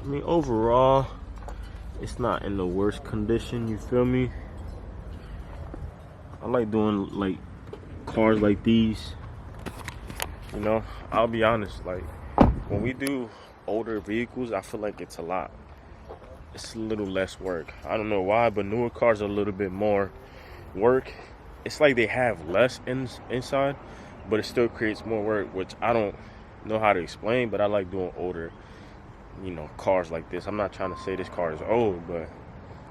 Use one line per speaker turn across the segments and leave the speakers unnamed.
I mean, overall, it's not in the worst condition, you feel me? I like doing like cars like these, you know. I'll be honest, like when we do older vehicles, I feel like it's a little less work. I don't know why, but newer cars are a little bit more work. It's like they have less inside, but it still creates more work, which I don't know how to explain. But I like doing older, you know, cars like this. I'm not trying to say this car is old, but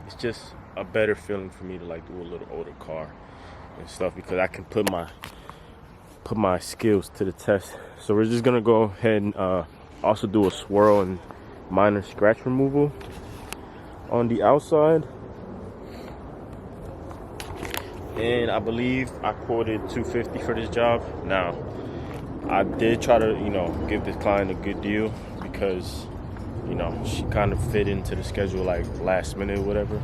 it's just a better feeling for me to like do a little older car and stuff, because I can put my skills to the test. So we're just gonna go ahead and also do a swirl and minor scratch removal on the outside. And I believe I quoted $250 for this job. Now, I did try to, you know, give this client a good deal because, you know, she kind of fit into the schedule like last minute or whatever.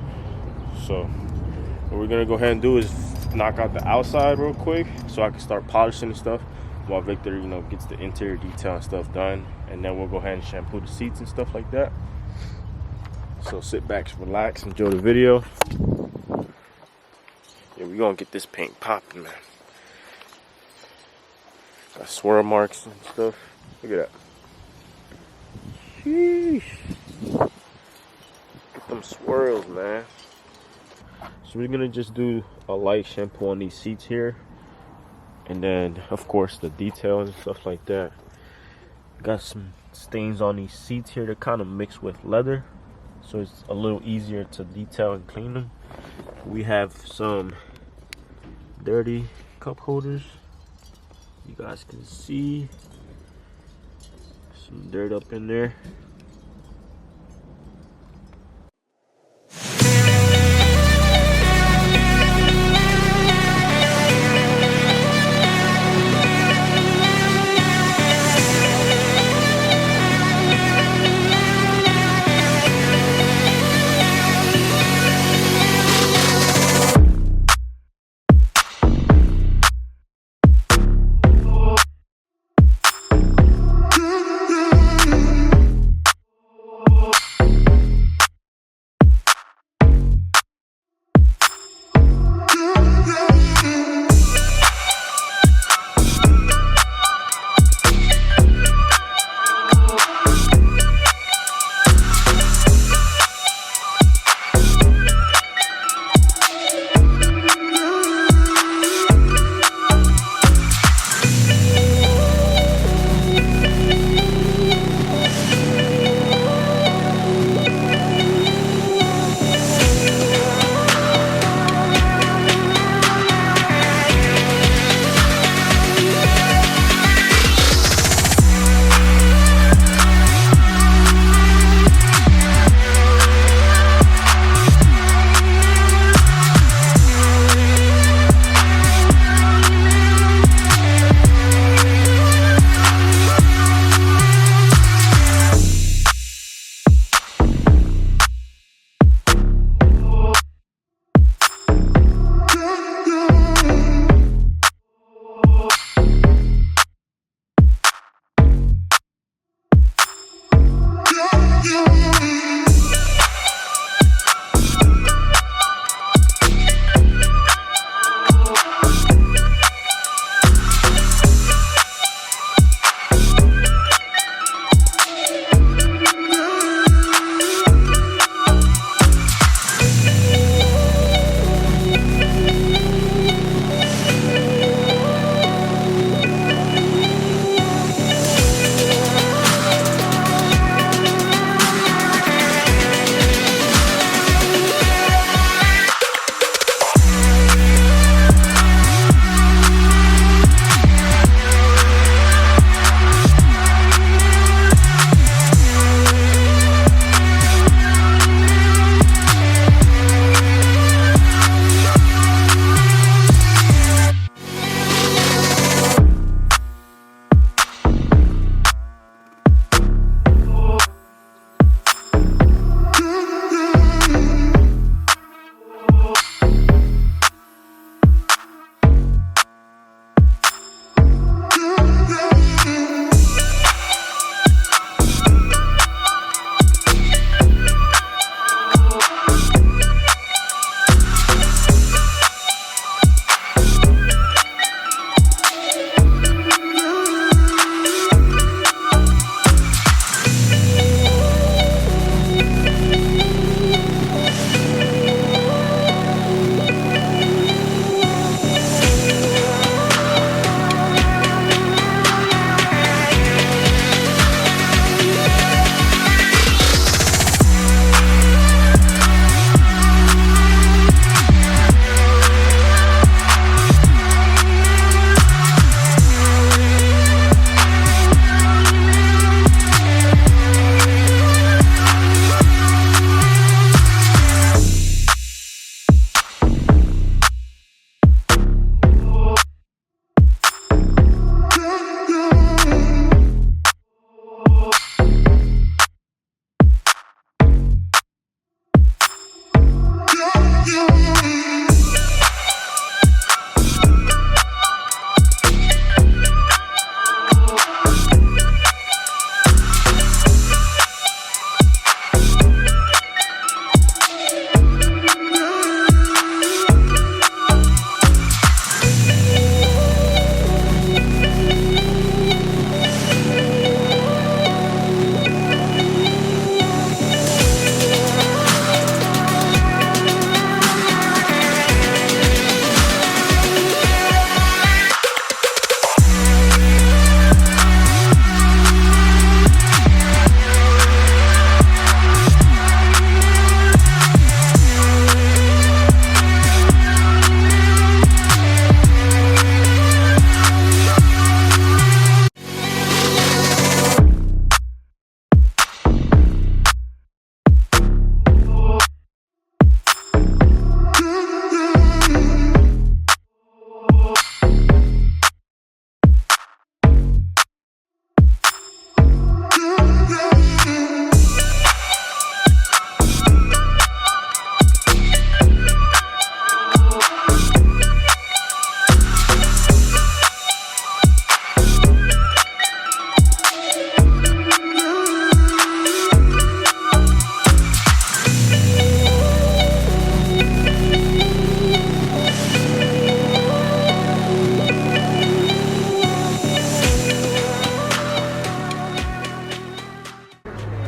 So what we're gonna go ahead and do is knock out the outside real quick so I can start polishing and stuff while Victor, you know, gets the interior detail and stuff done. And then we'll go ahead and shampoo the seats and stuff like that. So sit back, relax, enjoy the video. Yeah, we're gonna get this paint popping, man. Got swirl marks and stuff. Look at that. Sheesh. Get them swirls, man. So we're gonna just do a light shampoo on these seats here. And then, of course, the detail and stuff like that. Got some stains on these seats here that kind of mix with leather, so it's a little easier to detail and clean them. We have some dirty cup holders. You guys can see some dirt up in there.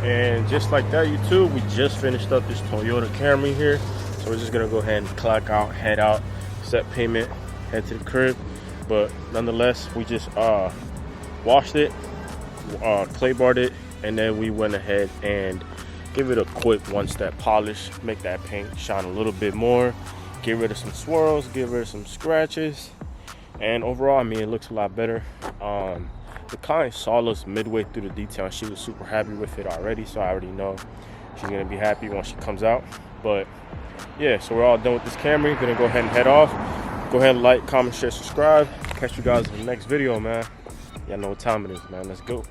And just like that, YouTube, we just finished up this Toyota Camry here. So we're just gonna go ahead and clock out, head out, set payment, head to the crib. But nonetheless, we just washed it, clay barred it, and then we went ahead and give it a quick one-step polish, make that paint shine a little bit more, get rid of some swirls, get rid of some scratches, and overall, I mean, it looks a lot better. The client saw us midway through the detail and she was super happy with it already, so I already know she's gonna be happy when she comes out. But yeah, so we're all done with this Camry. Gonna go ahead and head off. Go ahead and like, comment, share, subscribe. Catch you guys in the next video, man. Y'all know what time it is, man. Let's go.